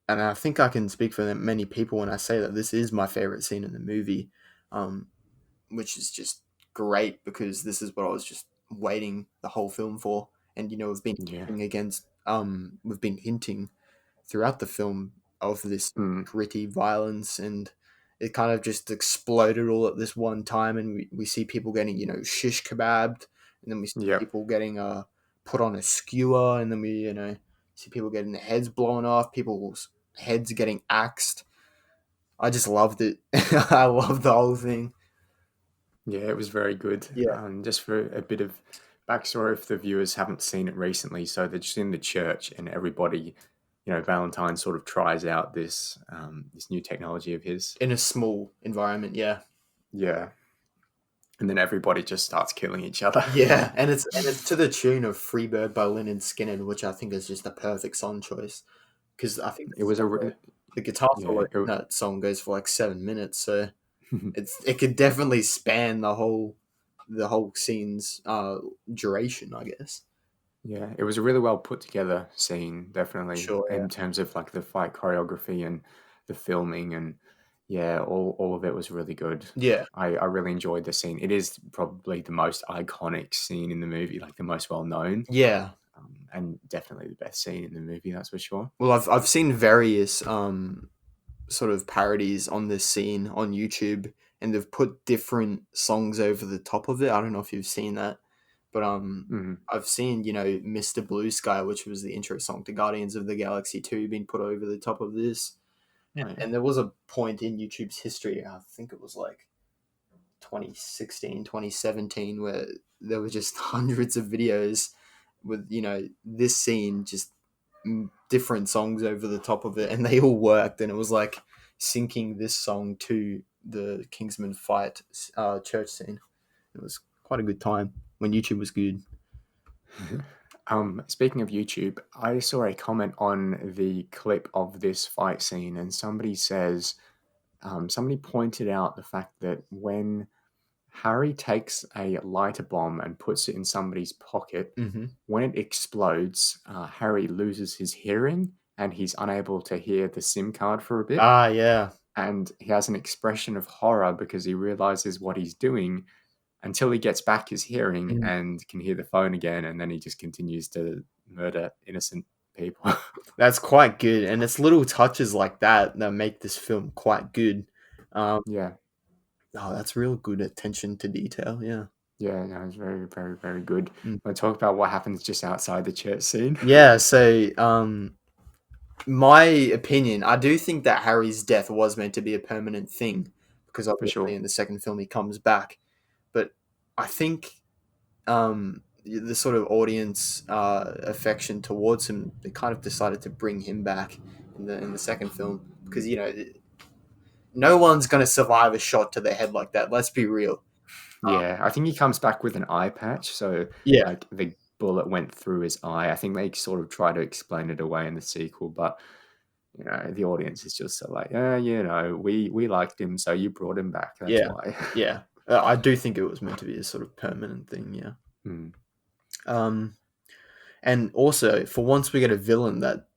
I think I can speak for many people when I say that this is my favorite scene in the movie, um, which is just great because this is what I was just waiting the whole film for, and
yeah.
we've been hinting throughout the film of this
Mm,
gritty violence, and it kind of just exploded all at this one time, and we see people getting shish kebabbed, and then we see
yep.
people getting put on a skewer, and then we see people getting their heads blown off, people's heads getting axed. I just loved it. I loved the whole thing.
Yeah, it was very good.
Yeah.
Just for a bit of backstory, if the viewers haven't seen it recently, so they're just in the church, and everybody, you know, Valentine sort of tries out this new technology of his.
In a small environment, yeah.
Yeah, and then everybody just starts killing each other.
Yeah, and it's to the tune of "Freebird" by Lynyrd Skynyrd, which I think is just a perfect song choice because I think
It was
the guitar solo
yeah.
in that song goes for like 7 minutes, so it could definitely span the whole scene's duration, I guess.
Yeah, it was a really well put together scene,
For
definitely,
sure,
in terms of like the fight choreography and the filming, and yeah, all of it was really good.
yeah,
I really enjoyed the scene. It is probably the most iconic scene in the movie, like the most well known,
yeah.
and definitely the best scene in the movie, that's for sure.
Well, I've seen various sort of parodies on this scene on YouTube, and they've put different songs over the top of it. I don't know if you've seen that, but
Hmm.
I've seen Mr. Blue Sky, which was the intro song to Guardians of the Galaxy 2, being put over the top of this. And there was a point in YouTube's history, I think it was like 2016, 2017, where there were just hundreds of videos with this scene, just different songs over the top of it, and they all worked, and it was like syncing this song to the Kingsman fight church scene. It was quite a good time when YouTube was good.
Speaking of YouTube, I saw a comment on the clip of this fight scene, and somebody says, somebody pointed out the fact that when Harry takes a lighter bomb and puts it in somebody's pocket.
Mm-hmm.
When it explodes, Harry loses his hearing and he's unable to hear the SIM card for a bit.
Ah, yeah.
And he has an expression of horror because he realizes what he's doing until he gets back his hearing
Mm.
and can hear the phone again, and then he just continues to murder innocent people.
That's quite good, and it's little touches like that that make this film quite good.
Yeah.
Oh, that's real good attention to detail. Yeah.
Yeah, no, it's very, very, very good.
Mm.
Want to talk about what happens just outside the church scene?
Yeah. So, my opinion, I do think that Harry's death was meant to be a permanent thing because
For
obviously
sure.
in the second film he comes back, but I think the sort of audience affection towards him, they kind of decided to bring him back in the second film because no one's gonna survive a shot to the head like that. Let's be real.
Yeah, I think he comes back with an eye patch, so
Yeah,
like the bullet went through his eye. I think they sort of try to explain it away in the sequel, but the audience is just so like, yeah, we liked him, so you brought him back. That's
yeah,
why.
yeah. I do think it was meant to be a sort of permanent thing. Yeah.
Mm.
Um, and also for once we get a villain that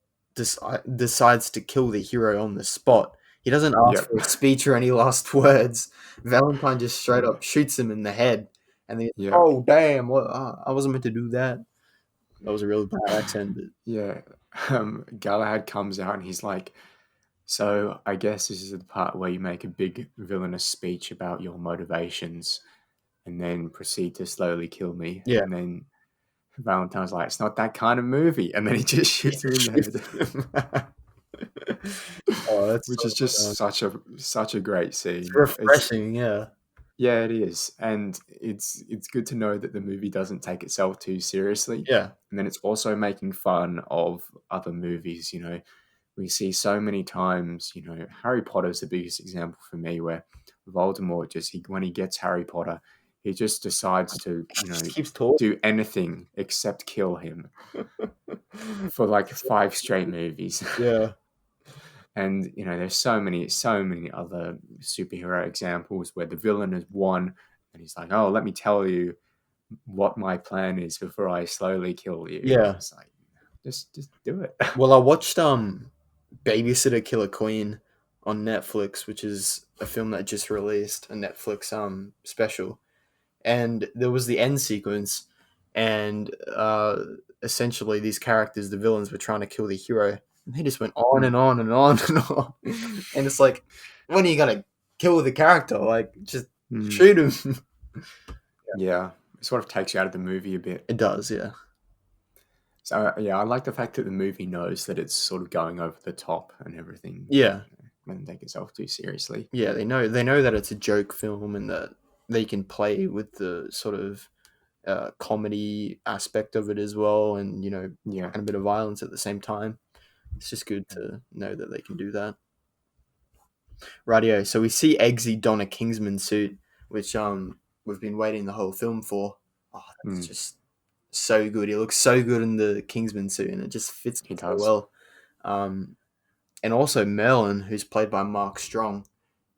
decides to kill the hero on the spot. He doesn't ask
Yep.
for a speech or any last words. Valentine just straight up shoots him in the head, and then
Yeah.
oh damn, what? I wasn't meant to do that. That was a really bad accent, but
Yeah. Galahad comes out and he's like, so I guess this is the part where you make a big villainous speech about your motivations and then proceed to slowly kill me.
yeah,
And then Valentine's like, it's not that kind of movie. And then he just shoots him in the head.
Oh, that's
Which
so
is just such a great scene.
refreshing. Yeah,
Yeah, it is. And it's good to know that the movie doesn't take itself too seriously.
yeah,
And then it's also making fun of other movies. We see so many times, Harry Potter's the biggest example for me, where Voldemort when he gets Harry Potter, he just decides to,
just keeps talking.
do anything except kill him for like 5 straight movies.
Yeah,
And there's so many other superhero examples where the villain has won and he's like, oh, let me tell you what my plan is before I slowly kill you.
yeah.
It's like, just do it.
Well, I watched Babysitter Killer Queen on Netflix, which is a film that just released, a Netflix special, and there was the end sequence, and essentially these characters, the villains, were trying to kill the hero, and they just went on and on and on and on, and it's like, when are you gonna kill the character? Like, just shoot him.
Yeah, it sort of takes you out of the movie a bit.
It does, yeah.
So yeah, I like the fact that the movie knows that it's sort of going over the top and everything.
Yeah.
Doesn't take itself too seriously.
Yeah, they know that it's a joke film and that they can play with the sort of comedy aspect of it as well, and
Yeah.
and a bit of violence at the same time. It's just good to know that they can do that. Rightio. So we see Eggsy don a Kingsman suit, which we've been waiting the whole film for. Oh, that's just so good. He looks so good in the Kingsman suit, and it just fits
He
so
does.
well. And also Merlin, who's played by Mark Strong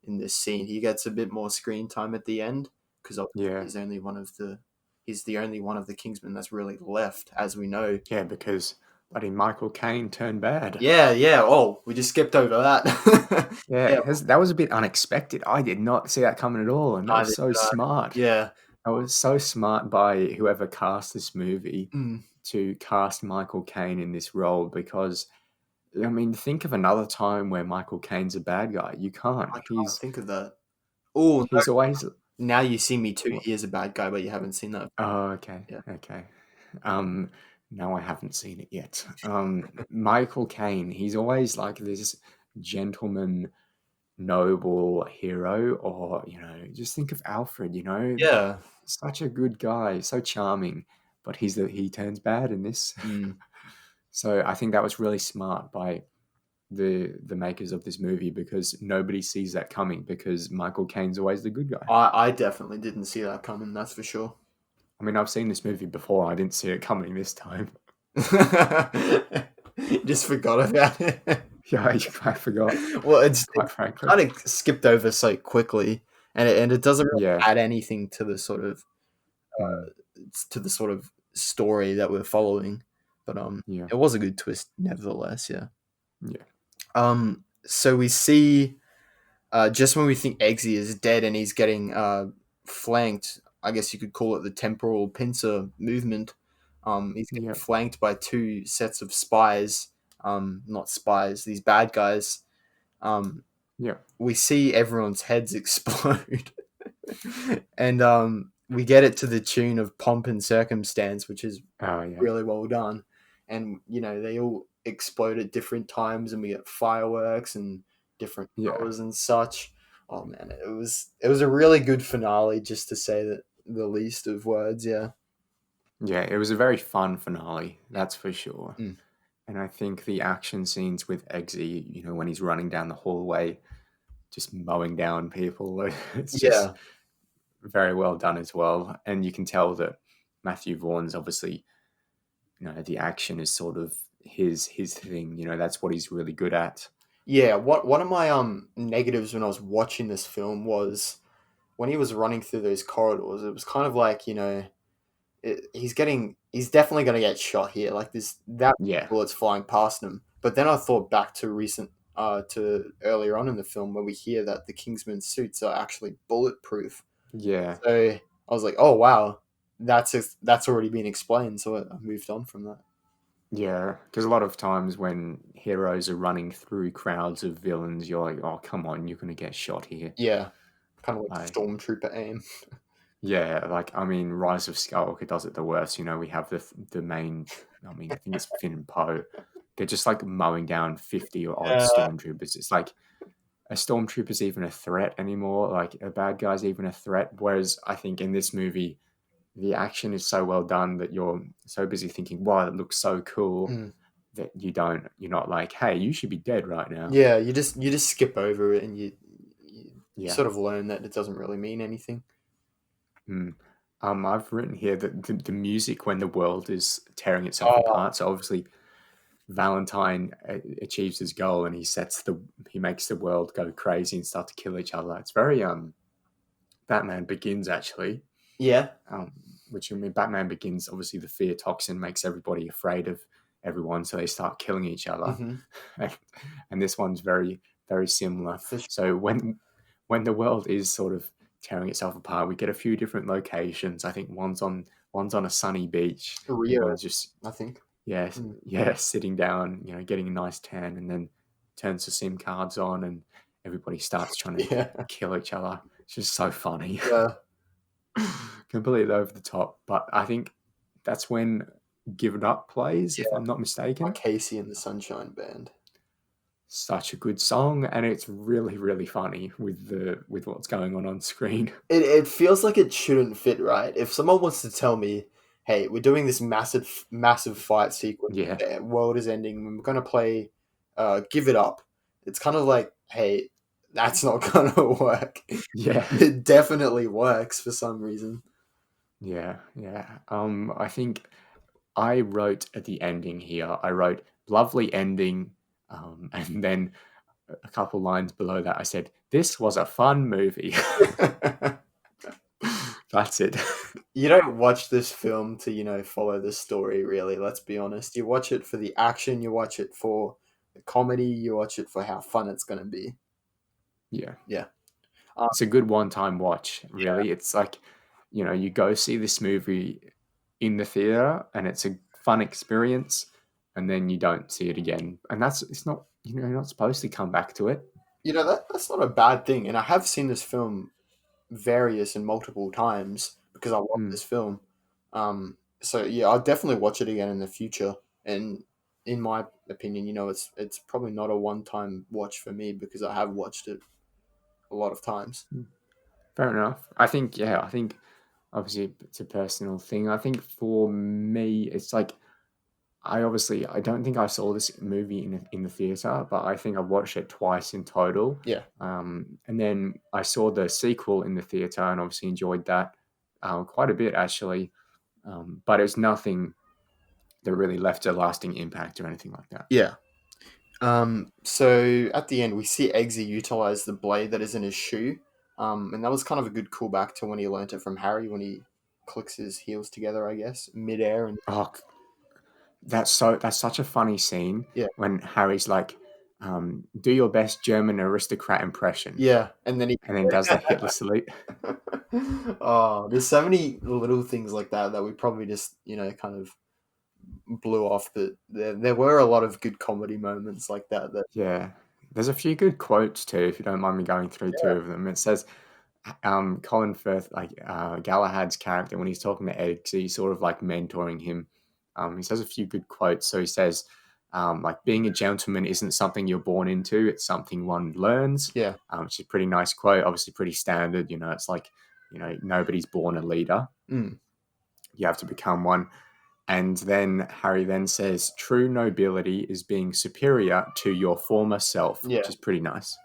in this scene, he gets a bit more screen time at the end because
Yeah.
he's the only one of the Kingsmen that's really left, as we know.
Yeah, because bloody Michael Caine turned bad.
Yeah. Oh, we just skipped over that.
Yeah, that was a bit unexpected. I did not see that coming at all, and that was so smart.
Yeah.
That was so smart by whoever cast this movie to cast Michael Caine in this role, because I mean, think of another time where Michael Caine's a bad guy. You can't.
I can't think of that. Oh,
He's always.
Now You See Me Too. He is a bad guy, but you haven't seen that.
Oh, okay.
Yeah.
Okay. No, I haven't seen it yet. Michael Caine, he's always like this gentleman, noble hero, or just think of Alfred.
Yeah.
Such a good guy, so charming, but he turns bad in this. So I think that was really smart by the makers of this movie, because nobody sees that coming, because Michael Caine's always the good guy.
I definitely didn't see that coming, that's for sure.
I mean, I've seen this movie before. I didn't see it coming this time.
Just forgot about it.
Yeah, I forgot.
Well, it's
quite frankly
kind of skipped over so quickly, and it doesn't really add anything to the sort of story that we're following. But it was a good twist, nevertheless. Yeah.
Yeah.
So we see just when we think Eggsy is dead and he's getting flanked, I guess you could call it the temporal pincer movement. He's getting
Yeah.
flanked by two sets of spies, not spies, these bad guys. Um,
Yeah.
we see everyone's heads explode, and we get it to the tune of Pomp and Circumstance, which is
Oh yeah.
really well done. And they all explode at different times, and we get fireworks and different
Yeah.
colors and such. Oh man, it was a really good finale, just to say that the least of words. Yeah.
Yeah. It was a very fun finale, that's for sure.
Mm.
And I think the action scenes with Eggsy, when he's running down the hallway, just mowing down people, it's just
Yeah.
very well done as well. And you can tell that Matthew Vaughn's obviously, the action is sort of his thing. That's what he's really good at.
Yeah. One of my negatives when I was watching this film was when he was running through those corridors. It was kind of like he's definitely going to get shot here. Like this, that
Yeah.
bullets flying past him. But then I thought back to to earlier on in the film where we hear that the Kingsman suits are actually bulletproof.
Yeah.
So I was like, oh wow, that's already been explained. So I moved on from that.
Yeah, because a lot of times when heroes are running through crowds of villains, you're like, "Oh, come on, you're gonna get shot here."
Yeah, kind of like
Like,
stormtrooper aim.
yeah, like I mean, Rise of Skywalker does it the worst. We have the main. I mean, I think it's Finn and Poe. They're just like mowing down 50 or odd
Yeah.
stormtroopers. It's like a stormtrooper's even a threat anymore. Like a bad guy's even a threat. Whereas I think in this movie, the action is so well done that you're so busy thinking, "Wow, it looks so cool."
Mm.
That you're not like, hey, you should be dead right now.
Yeah, you just skip over it and you
Yeah.
sort of learn that it doesn't really mean anything.
Mm. I've written here that the music when the world is tearing itself
Oh
apart. So obviously Valentine achieves his goal and he makes the world go crazy and start to kill each other. It's very Batman Begins actually.
yeah.
Um, which I mean, Batman Begins. Obviously, the fear toxin makes everybody afraid of everyone, so they start killing each other.
Mm-hmm.
And this one's very, very similar.
For sure.
So when the world is sort of tearing itself apart, we get a few different locations. I think one's on a sunny beach, and
Rio,
one's just
I think.
yeah
Mm.
yeah sitting down, getting a nice tan, and then turns the SIM cards on, and everybody starts trying to
Yeah.
kill each other. It's just so funny.
Yeah.
Completely over the top. But I think that's when Give It Up plays, if
Yeah.
I'm not
By
mistaken.
Casey and the Sunshine Band.
Such a good song, and it's really, really funny with what's going on screen.
It feels like it shouldn't fit right. If someone wants to tell me, hey, we're doing this massive fight sequence,
Yeah,
the world is ending, and we're gonna play Give It Up, it's kind of like, hey, that's not gonna work.
yeah,
It definitely works for some reason.
yeah. I think I wrote at the ending here. I wrote lovely ending, and then a couple lines below that, I said, "This was a fun movie." That's it.
You don't watch this film to, follow the story, really. Let's be honest. You watch it for the action, you watch it for the comedy, you watch it for how fun it's going to be.
Yeah.
Yeah. Um,
It's a good one-time watch,
yeah.
really. It's like, you go see this movie in the theater and it's a fun experience, and then you don't see it again. And it's not, you're not supposed to come back to it.
That's not a bad thing. And I have seen this film various and multiple times because I love
Mm,
this film. So yeah, I'll definitely watch it again in the future. And in my opinion, it's probably not a one-time watch for me because I have watched it a lot of times.
mm. Fair enough. I think obviously it's a personal thing. I think for me, it's like, I don't think I saw this movie in the theater, but I think I watched it twice in total.
Yeah.
And then I saw the sequel in the theater and obviously enjoyed that quite a bit actually. But it's nothing that really left a lasting impact or anything like that.
Yeah. So at the end, we see Eggsy utilize the blade that is in his shoe. And that was kind of a good callback to when he learnt it from Harry when he clicks his heels together, I guess, midair. And
Oh, that's such a funny scene
yeah,
when Harry's like, Do your best German aristocrat impression.
Yeah, and then he
And then does the Hitler salute.
oh, there's so many little things like that we probably just kind of blew off, but there were a lot of good comedy moments like that.
Yeah. There's a few good quotes too, if you don't mind me going through two
Yeah,
of them. It says, Colin Firth, like Galahad's character, when he's talking to Eggsy, sort of like mentoring him, he says a few good quotes. So he says, like, being a gentleman isn't something you're born into, it's something one learns,
yeah,
which is a pretty nice quote, obviously pretty standard. It's like, nobody's born a leader.
mm,
You have to become one. And then Harry then says, true nobility is being superior to your former self,
yeah.
which is pretty nice.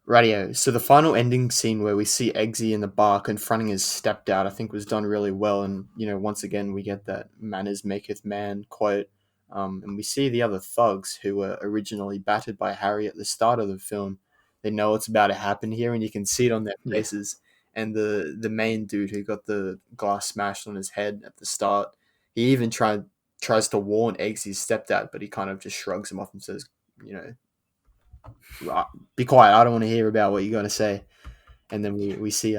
Radio. So the final ending scene where we see Eggsy in the bar confronting his stepdad, I think was done really well. And once again we get that "manners maketh man" quote, and we see the other thugs who were originally battered by Harry at the start of the film. They know what's about to happen here, and you can see it on their
Yeah.
faces. And the main dude who got the glass smashed on his head at the start, he even tries to warn Eggsy's stepdad, but he kind of just shrugs him off and says, you know, be quiet. I don't want to hear about what you're going to say. And then we see,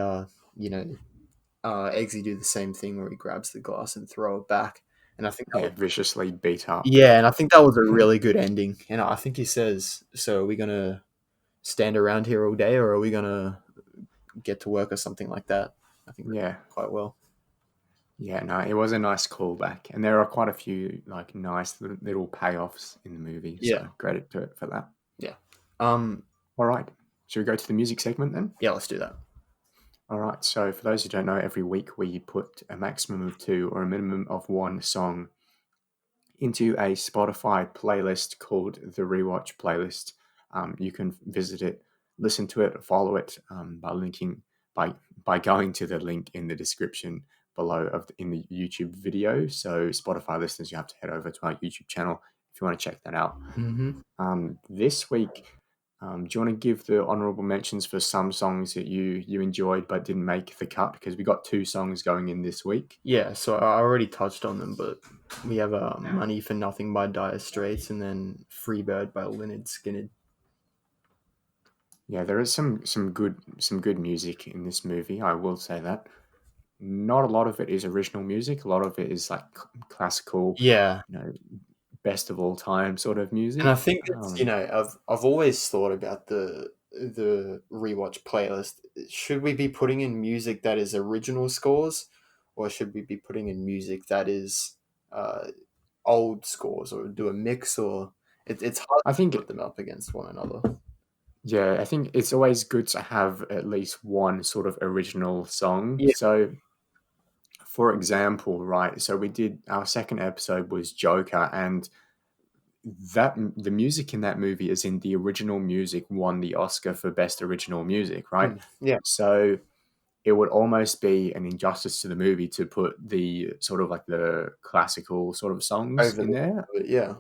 Eggsy do the same thing where he grabs the glass and throw it back. And I think that
Yeah,
was,
viciously beat up.
yeah, and I think that was a really good ending. And I think he says, so are we going to stand around here all day, or are we going to get to work or something like that? I think
Yeah.
quite well.
Yeah, no, it was a nice callback. And there are quite a few like nice little payoffs in the movie.
Yeah.
So credit to it for that.
Yeah.
All right. Should we go to the music segment then?
Yeah, let's do that.
All right. So for those who don't know, every week we put a maximum of 2 or a minimum of 1 song into a Spotify playlist called the Rewatch playlist. You can visit it, listen to it, follow it by going to the link in the description below in the YouTube video. So Spotify listeners, you have to head over to our YouTube channel if you want to check that out.
Mm-hmm.
This week, do you want to give the honorable mentions for some songs that you enjoyed but didn't make the cut? Because we got 2 songs going in this week.
Yeah, so I already touched on them, but we have Money for Nothing by Dire Straits, and then Freebird by Lynyrd Skynyrd.
Yeah, there is some good music in this movie. I will say that. Not a lot of it is original music. A lot of it is like classical,
Yeah,
best of all time sort of music.
and I think that's I've always thought about the rewatch playlist. Should we be putting in music that is original scores, or should we be putting in music that is old scores, or do a mix? Or it's hard
I
to
think
put them up against one another.
Yeah, I think it's always good to have at least one sort of original song.
Yeah.
So, for example, right, so we did our second episode was Joker, and the music in that movie is in the original music won the Oscar for best original music, right?
Yeah.
So it would almost be an injustice to the movie to put the sort of like the classical sort of songs in there.
Yeah.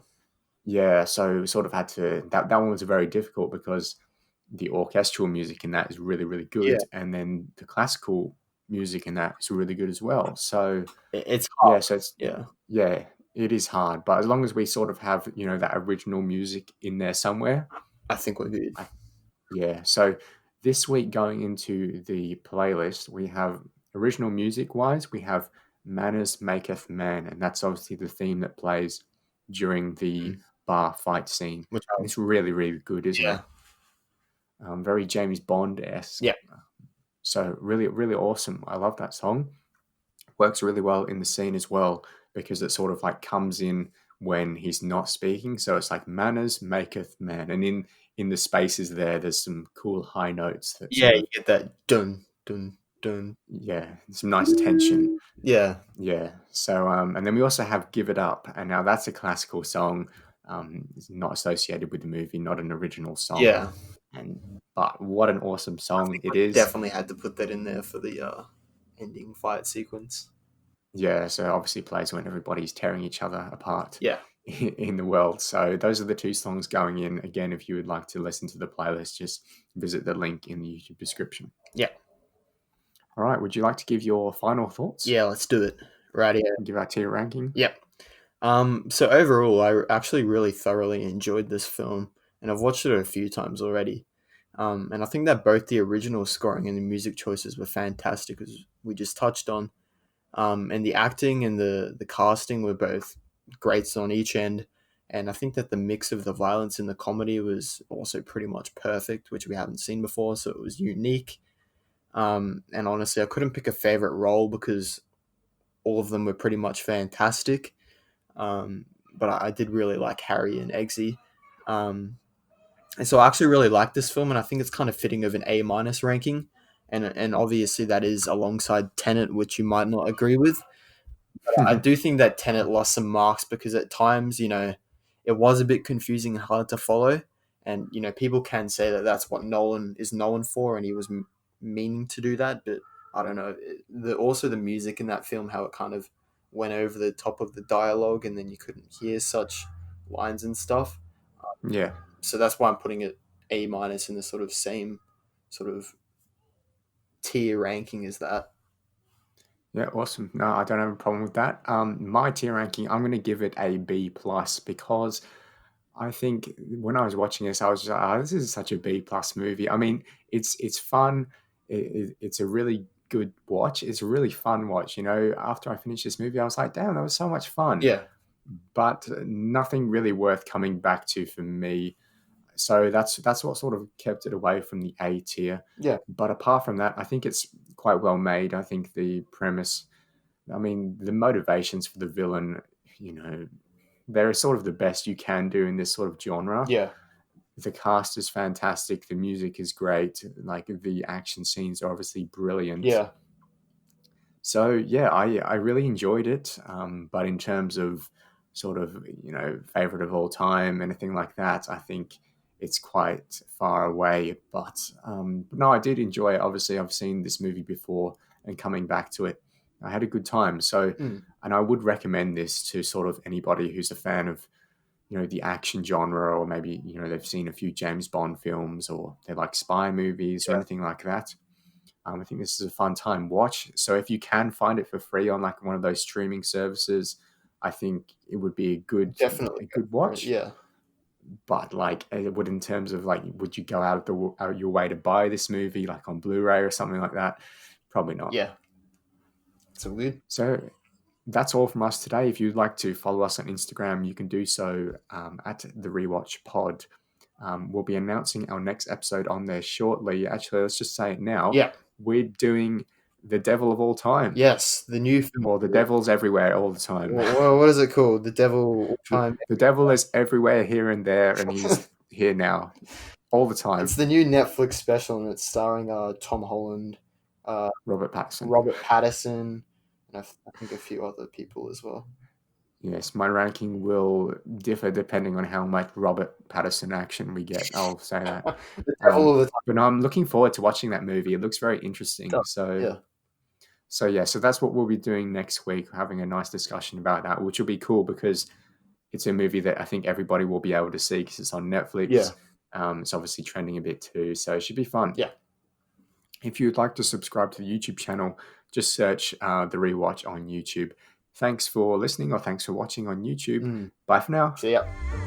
Yeah, so we sort of had to that one was very difficult because the orchestral music in that is really, really
Yeah.
good, and then the classical music in that is really good as well. So
It's hard.
yeah, so it's
Yeah.
it is hard, but as long as we sort of have that original music in there somewhere,
I think we're good.
yeah. So this week going into the playlist, we have original music wise, we have "Manners Maketh Man," and that's obviously the theme that plays during the bar fight scene.
Which
And it's really, really good, isn't it? Very James Bond-esque.
Yeah.
So really, really awesome. I love that song. Works really well in the scene as well because it sort of like comes in when he's not speaking. So it's like "Manners maketh man," and in the spaces there's some cool high notes that
You get that dun dun dun.
some nice tension.
Yeah.
Yeah. So and then we also have "Give It Up," and now that's a classical song. It's not associated with the movie, not an original song.
Yeah.
But what an awesome song it is.
Definitely had to put that in there for the ending fight sequence.
Yeah, so obviously plays when everybody's tearing each other apart.
Yeah.
In the world. So those are the 2 songs going in. Again, if you would like to listen to the playlist, just visit the link in the YouTube description.
Yeah.
All right. Would you like to give your final thoughts?
Yeah, let's do it. Right.
Give our tier ranking.
Yep. So overall, I actually really thoroughly enjoyed this film. and I've watched it a few times already. And I think that both the original scoring and the music choices were fantastic, as we just touched on. And the acting and the casting were both greats on each end. And I think that the mix of the violence and the comedy was also pretty much perfect, which we haven't seen before. So it was unique. And honestly, I couldn't pick a favorite role because all of them were pretty much fantastic. But I did really like Harry and Eggsy. And so I actually really like this film, and I think it's kind of fitting of an A minus ranking. And obviously that is alongside Tenet, which you might not agree with. I do think that Tenet lost some marks because at times, it was a bit confusing and hard to follow. And, people can say that that's what Nolan is known for, and he was meaning to do that. But I don't know. Also, the music in that film, how it kind of went over the top of the dialogue, and then you couldn't hear such lines and stuff.
Yeah.
So that's why I'm putting it A minus in the sort of same sort of tier ranking as that.
Yeah, awesome. No, I don't have a problem with that. My tier ranking, I'm going to give it a B plus because I think when I was watching this, I was just like, oh, this is such a B plus movie. I mean, it's fun. It's a really good watch. It's a really fun watch. After I finished this movie, I was like, damn, that was so much fun.
Yeah.
But nothing really worth coming back to for me. So that's what sort of kept it away from the A tier.
Yeah.
But apart from that, I think it's quite well made. I think the premise, I mean, the motivations for the villain, they're sort of the best you can do in this sort of genre.
Yeah.
The cast is fantastic. The music is great. Like the action scenes are obviously brilliant.
Yeah.
So yeah, I really enjoyed it. But in terms of sort of favorite of all time, anything like that, I think it's quite far away. But no, I did enjoy it. Obviously, I've seen this movie before, and coming back to it, I had a good time. So, and I would recommend this to sort of anybody who's a fan of the action genre, or maybe they've seen a few James Bond films, or they like spy movies or
Yeah.
anything like that. I think this is a fun time watch. So if you can find it for free on like one of those streaming services, I think it would be a good
Definitely.
watch.
Yeah.
But like, it would, in terms of like, would you go out your way to buy this movie like on Blu-ray or something like that? Probably not.
Yeah. So good.
So that's all from us today. If you'd like to follow us on Instagram, you can do so at the Rewatch Pod. We'll be announcing our next episode on there shortly. Actually, let's just say it now.
Yeah.
We're doing The Devil of All Time.
Yes, the new film.
Or The Devil's Everywhere all the time.
What is it called? The Devil All Time.
The Devil is everywhere, here and there, and he's here now, all the time.
It's the new Netflix special, and it's starring Tom Holland,
Robert Pattinson.
and I think a few other people as well.
Yes, my ranking will differ depending on how much Robert Pattinson action we get. I'll say that.
The Devil all the time.
But I'm looking forward to watching that movie. It looks very interesting. So that's what we'll be doing next week, having a nice discussion about that, which will be cool because it's a movie that I think everybody will be able to see because it's on Netflix.
Yeah.
It's obviously trending a bit too, so it should be fun.
Yeah.
If you'd like to subscribe to the YouTube channel, just search The Rewatch on YouTube. Thanks for listening, or thanks for watching on YouTube. Bye for now.
See ya.